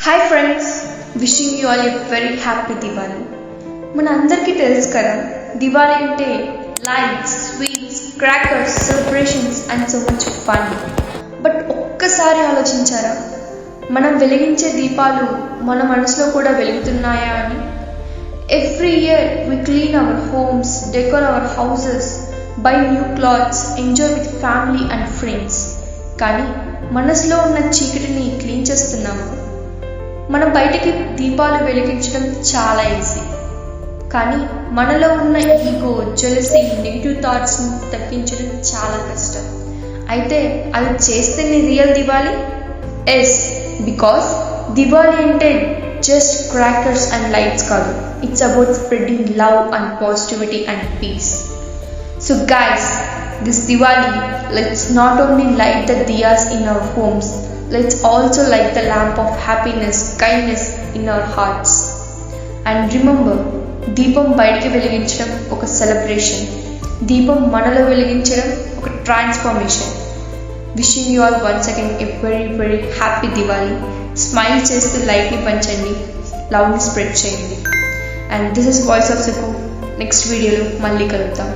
Hi friends, wishing you all a very happy Diwali. మన అందరికీ తెలుసు కదా, దివాళీ అంటే lights, sweets, crackers, celebrations and so much fun. But ఒక్కసారి ఆలోచించారా, మనం వెలిగించే దీపాలు మన మనసులో కూడా వెలుగుతున్నాయా అని? Every year we clean our homes, decor our houses, buy new clothes, enjoy with family and friends. కానీ మనసులో ఉన్న చీకటిని క్లీన్ చేస్తున్నామా? మనం బయటికి దీపాలు వెలిగించడం చాలా ఈజీ, కానీ మనలో ఉన్న ఈగో, జెలసీ, నెగిటివ్ థాట్స్ని తగ్గించడం చాలా కష్టం. అయితే అది చేస్తేనే real Diwali? Yes, because Diwali అంటే జస్ట్ క్రాకర్స్ అండ్ లైట్స్ కాదు, it's about spreading love and positivity and peace. So guys, this Diwali, let's not only light the diyas in our homes, let's also light the lamp of happiness, kindness in our hearts. And remember, దీపం బయటికి వెలిగించడం ఒక celebration, దీపం మనలో వెలిగించడం ఒక transformation. Wishing you all once again a very very happy Diwali. Smile చేస్తూ లైట్ని పంచండి, లవ్ని స్ప్రెడ్ చేయండి. And this is voice of Suku. Next వీడియోలో మళ్ళీ కలుద్దాం.